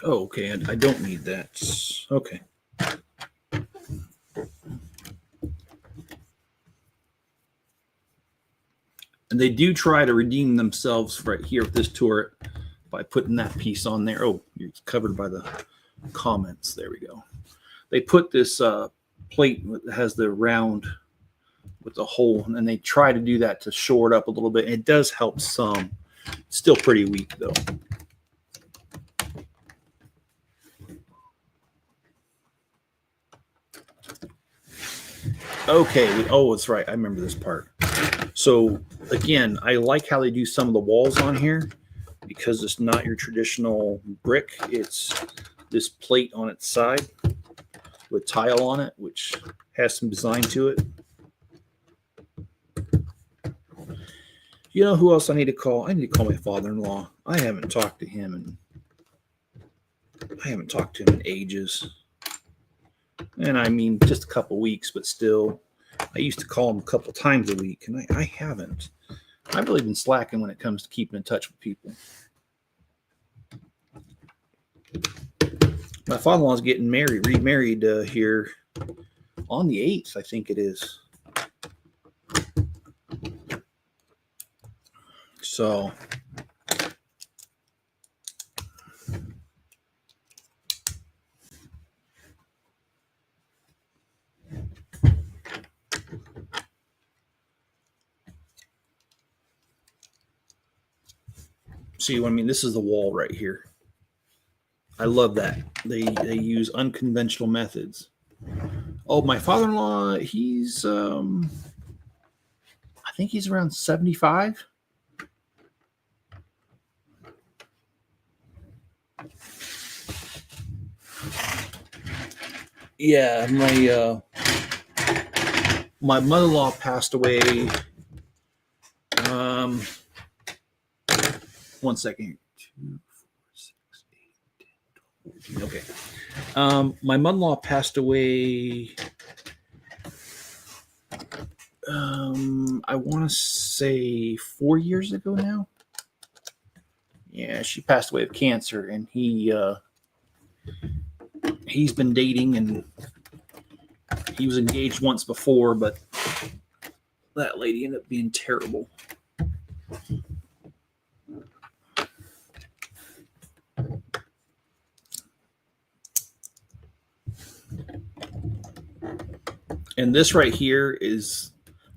Oh, okay. I don't need that. Okay. And they do try to redeem themselves right here with this turret by putting that piece on there. Oh, it's covered by the comments. There we go. They put this plate that has the round with the hole, and they try to do that to shore it up a little bit. It does help some. It's still pretty weak, though. Okay. Oh, that's right. I remember this part. So, again, I like how they do some of the walls on here because it's not your traditional brick. It's this plate on its side with tile on it, which has some design to it. You know who else I need to call? I need to call my father-in-law. I haven't talked to him in ages. And I mean, just a couple weeks, but still. I used to call him a couple times a week, and I haven't. I've really been slacking when it comes to keeping in touch with people. My father-in-law is getting remarried here on the 8th, I think it is. So, see what I mean? This is the wall right here. I love that. They use unconventional methods. Oh, my father-in-law, he's I think he's around 75. Yeah, my mother-in-law passed away. 1 second. 2, 4, 6, 8, 10, Okay. My mother-in-law passed away. I want to say 4 years ago now. Yeah, she passed away of cancer, and he's been dating, and he was engaged once before, but that lady ended up being terrible. And this right here is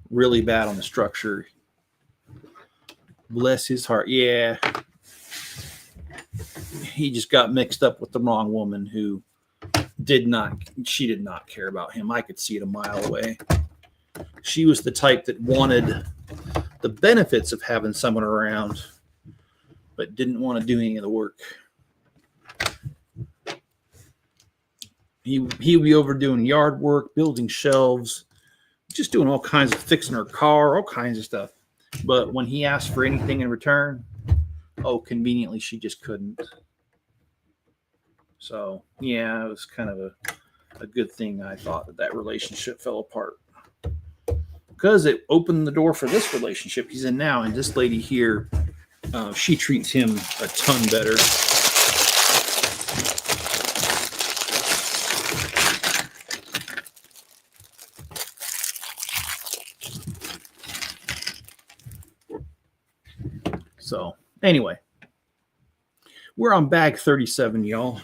really bad on the structure. Bless his heart. Yeah. He just got mixed up with the wrong woman who did not care about him. I could see it a mile away. She was the type that wanted the benefits of having someone around, but didn't want to do any of the work. He would be over doing yard work, building shelves, just doing all kinds of fixing her car, all kinds of stuff. But when he asked for anything in return, conveniently, she just couldn't. So, yeah, it was kind of a good thing, I thought, that relationship fell apart. Because it opened the door for this relationship he's in now. And this lady here, she treats him a ton better. So, anyway, we're on bag 37, y'all.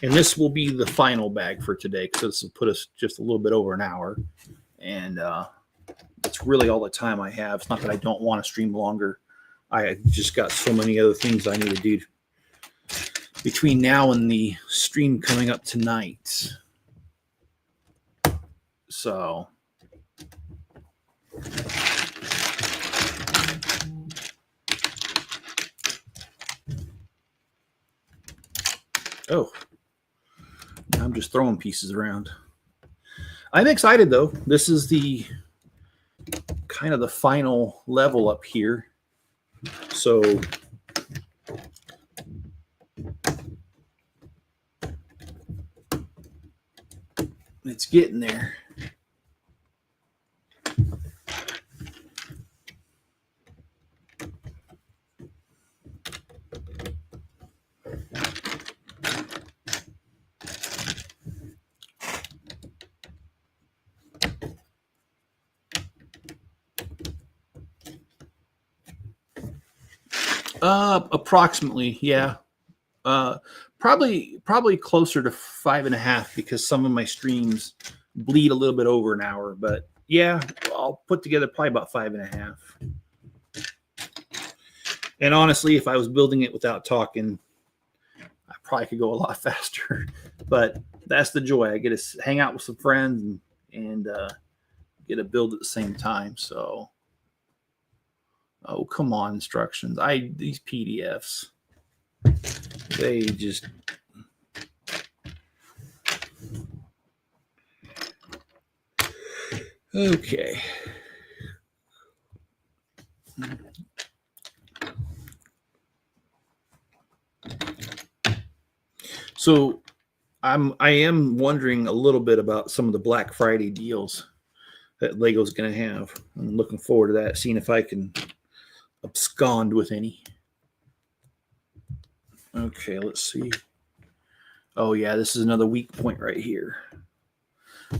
And this will be the final bag for today, because this will put us just a little bit over an hour. And it's really all the time I have. It's not that I don't want to stream longer. I just got so many other things I need to do between now and the stream coming up tonight. So... Oh, I'm just throwing pieces around. I'm excited, though. This is the kind of the final level up here. So it's getting there. Approximately, yeah. Probably closer to 5.5, because some of my streams bleed a little bit over an hour. But yeah, I'll put together probably about 5.5. And honestly, if I was building it without talking, I probably could go a lot faster. But that's the joy. I get to hang out with some friends and get to build at the same time. So, oh, come on, instructions. These PDFs, they just... Okay. So I am wondering a little bit about some of the Black Friday deals that Lego's going to have. I'm looking forward to that, seeing if I can abscond with any. Okay, let's see. Oh yeah, this is another weak point right here.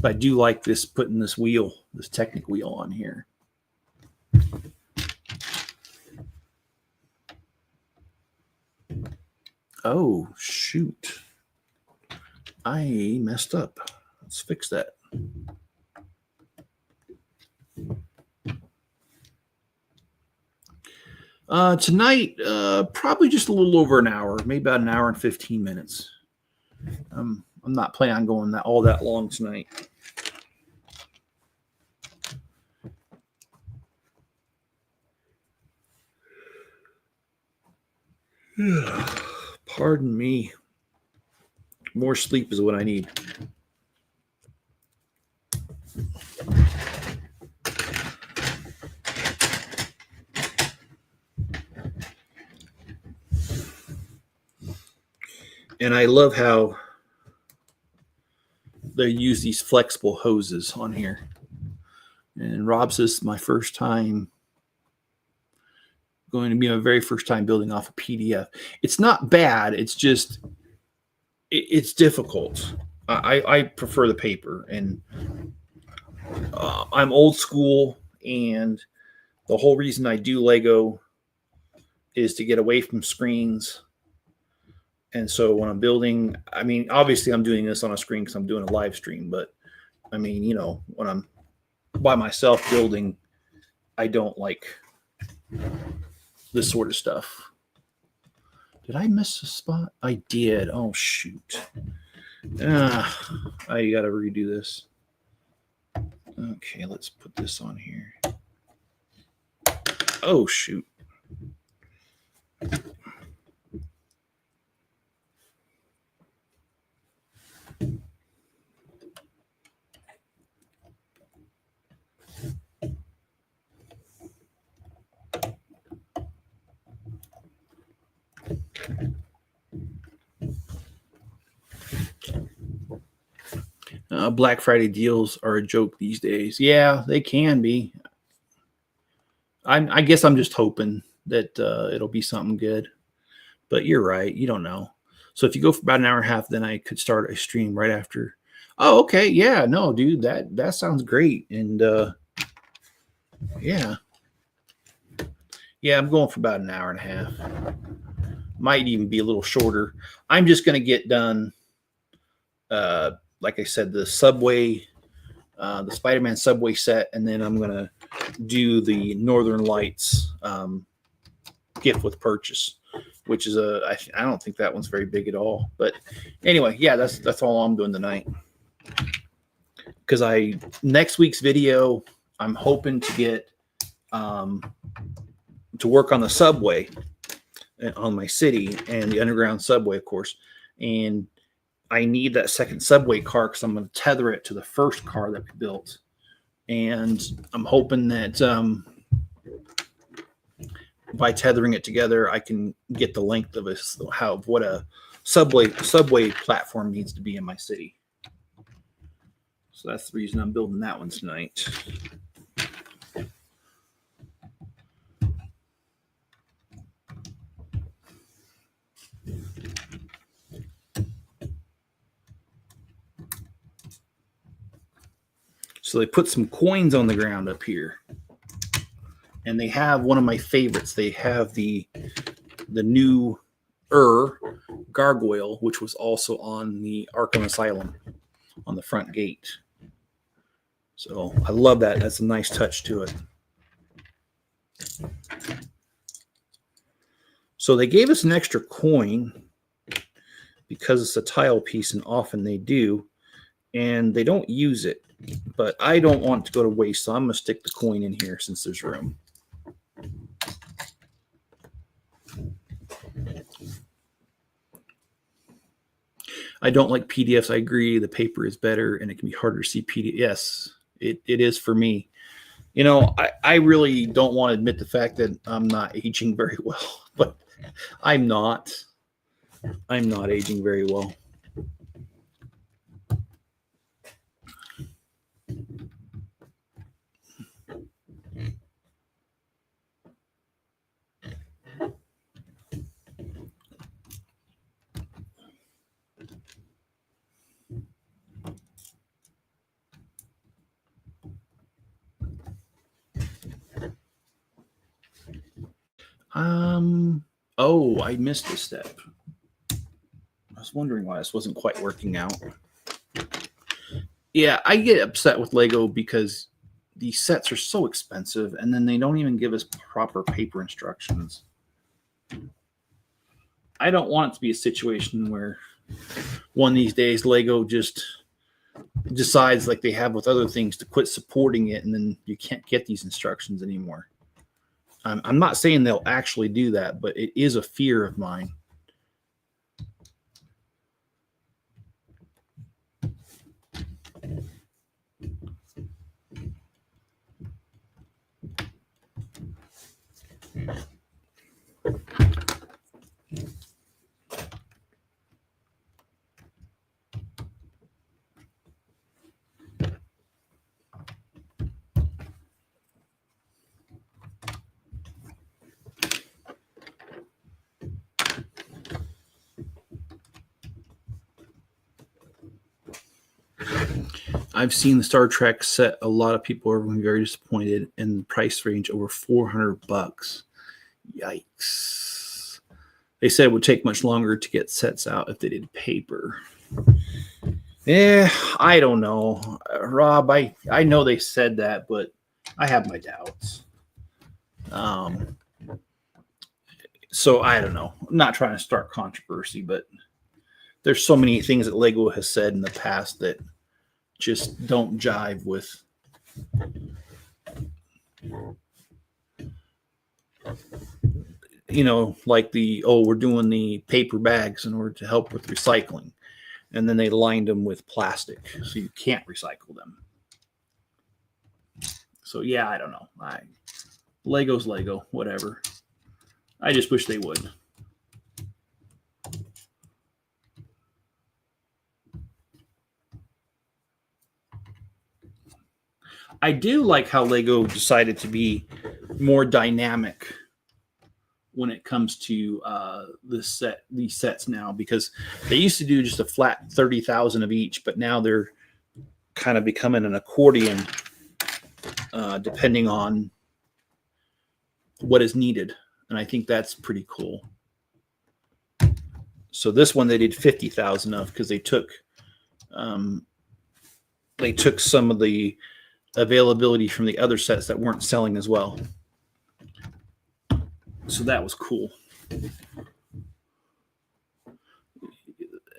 But I do like this, putting this Technic wheel on here. Oh, shoot. I messed up. Let's fix that. Tonight, probably just a little over an hour, maybe about an hour and 15 minutes. I'm not planning on going all that long tonight. Pardon me. More sleep is what I need. And I love how they use these flexible hoses on here. And Rob says my first time, going to be my very first time building off a PDF. It's not bad. It's just, it's difficult. I prefer the paper, and I'm old school, and the whole reason I do Lego is to get away from screens. And so when I'm building, I mean, obviously I'm doing this on a screen because I'm doing a live stream, but I mean, you know, when I'm by myself building, I don't like this sort of stuff. Did I miss a spot? I did. Oh, shoot. I got to redo this. Okay, let's put this on here. Oh, shoot. Black Friday deals are a joke these days. Yeah, they can be. I guess I'm just hoping that it'll be something good. But you're right. You don't know. So if you go for about an hour and a half, then I could start a stream right after. Oh, okay. Yeah. No, dude, that sounds great. And yeah. Yeah, I'm going for about an hour and a half. Might even be a little shorter. I'm just going to get done, like I said, the Subway, the Spider-Man Subway set, and then I'm going to do the Northern Lights gift with purchase, which is I don't think that one's very big at all. But anyway, yeah, that's all I'm doing tonight. Because next week's video, I'm hoping to get to work on the subway on my city and the underground subway, of course. And I need that second subway car because I'm going to tether it to the first car that we built. And I'm hoping that by tethering it together, I can get the length of what a subway platform needs to be in my city. So that's the reason I'm building that one tonight. So they put some coins on the ground up here. And they have one of my favorites. They have the new gargoyle, which was also on the Arkham Asylum on the front gate. So I love that. That's a nice touch to it. So they gave us an extra coin because it's a tile piece, and often they do. And they don't use it. But I don't want it to go to waste, so I'm going to stick the coin in here since there's room. I don't like PDFs. I agree. The paper is better, and it can be harder to see PDF. Yes, it is for me. You know, I really don't want to admit the fact that I'm not aging very well, but I'm not. I'm not aging very well. Oh, I missed a step. I was wondering why this wasn't quite working out. Yeah, I get upset with Lego because these sets are so expensive, and then they don't even give us proper paper instructions. I don't want it to be a situation where one of these days Lego just decides, like they have with other things, to quit supporting it, and then you can't get these instructions anymore. I'm not saying they'll actually do that, but it is a fear of mine. I've seen the Star Trek set. A lot of people are going to be very disappointed in the price range over $400. Yikes. They said it would take much longer to get sets out if they did paper. Yeah, I don't know. Rob, I know they said that, but I have my doubts. So I don't know. I'm not trying to start controversy, but there's so many things that Lego has said in the past that just don't jive with like we're doing the paper bags in order to help with recycling. And then they lined them with plastic, so you can't recycle them. So yeah, I don't know. Lego's Lego, whatever. I just wish they would. I do like how Lego decided to be more dynamic when it comes to these sets now, because they used to do just a flat 30,000 of each, but now they're kind of becoming an accordion depending on what is needed. And I think that's pretty cool. So this one they did 50,000 of, because they took some of the availability from the other sets that weren't selling as well. So that was cool.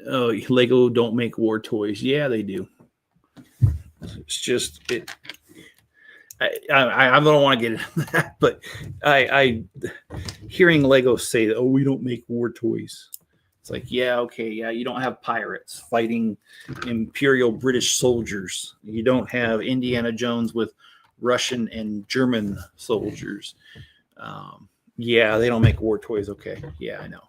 Oh, Lego don't make war toys. Yeah, they do. It's just it. I don't want to get into that, but I hearing Lego say that, oh, we don't make war toys. It's like, yeah, okay, yeah, you don't have pirates fighting Imperial British soldiers. You don't have Indiana Jones with Russian and German soldiers. Yeah, they don't make war toys. Okay, yeah, I know.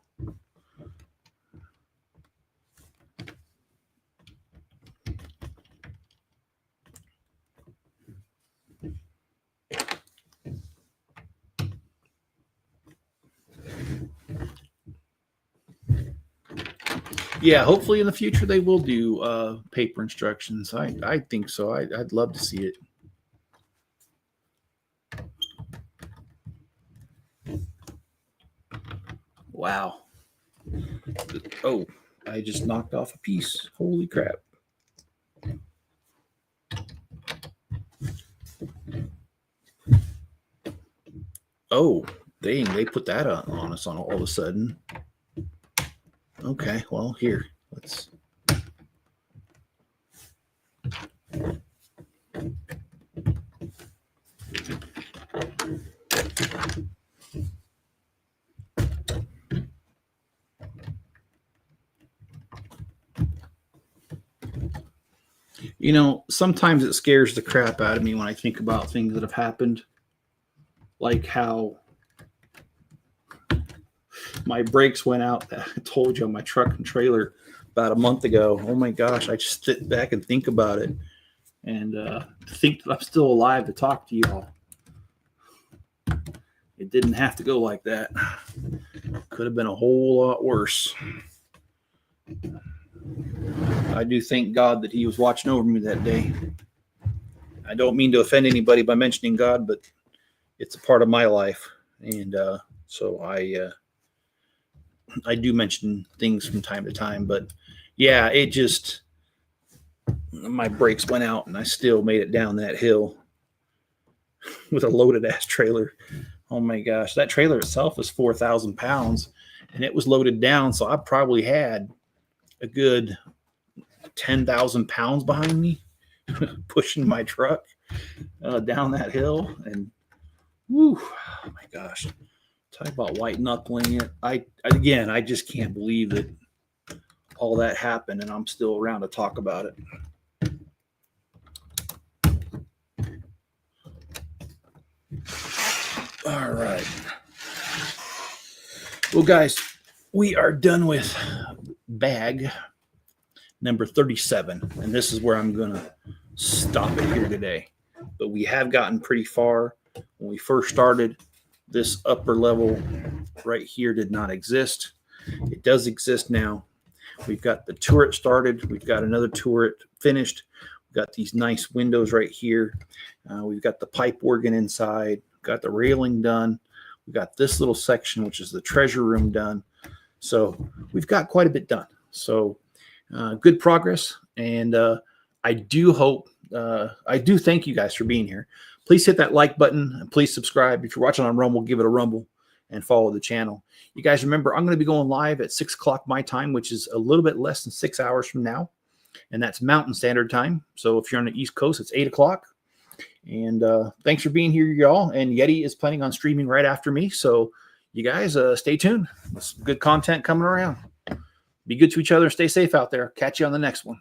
Yeah, hopefully in the future they will do paper instructions. I think so. I'd love to see it. Wow. Oh, I just knocked off a piece. Holy crap. Oh, dang, they put that on us all of a sudden. Okay, well, here, let's... sometimes it scares the crap out of me when I think about things that have happened. Like how my brakes went out, I told you, on my truck and trailer about a month ago. Oh my gosh, I just sit back and think about it. And think that I'm still alive to talk to you all. It didn't have to go like that. Could have been a whole lot worse. I do thank God that he was watching over me that day. I don't mean to offend anybody by mentioning God, but it's a part of my life. And so I do mention things from time to time. But yeah, it just... my brakes went out and I still made it down that hill with a loaded ass trailer. Oh my gosh, that trailer itself is 4,000 pounds and it was loaded down. So I probably had a good 10,000 pounds behind me pushing my truck down that hill. And whew, oh my gosh, talk about white knuckling it. I just can't believe that all that happened and I'm still around to talk about it. All right. Well, guys, we are done with bag number 37. And this is where I'm going to stop it here today. But we have gotten pretty far. When we first started, this upper level right here did not exist. It does exist now. We've got the turret started. We've got another turret finished. We've Got these nice windows right here. We've got the pipe organ inside. Got the railing done. We've got this little section, which is the treasure room, done. So we've got quite a bit done. So good progress. And I do thank you guys for being here. Please hit that like button and please subscribe. If you're watching on Rumble, give it a rumble and follow the channel. You guys remember, I'm going to be going live at 6 o'clock my time, which is a little bit less than 6 hours from now. And that's Mountain Standard Time. So if you're on the East Coast, it's 8 o'clock. And thanks for being here, y'all. And Yeti is planning on streaming right after me. So you guys stay tuned. There's good content coming around. Be good to each other. Stay safe out there. Catch you on the next one.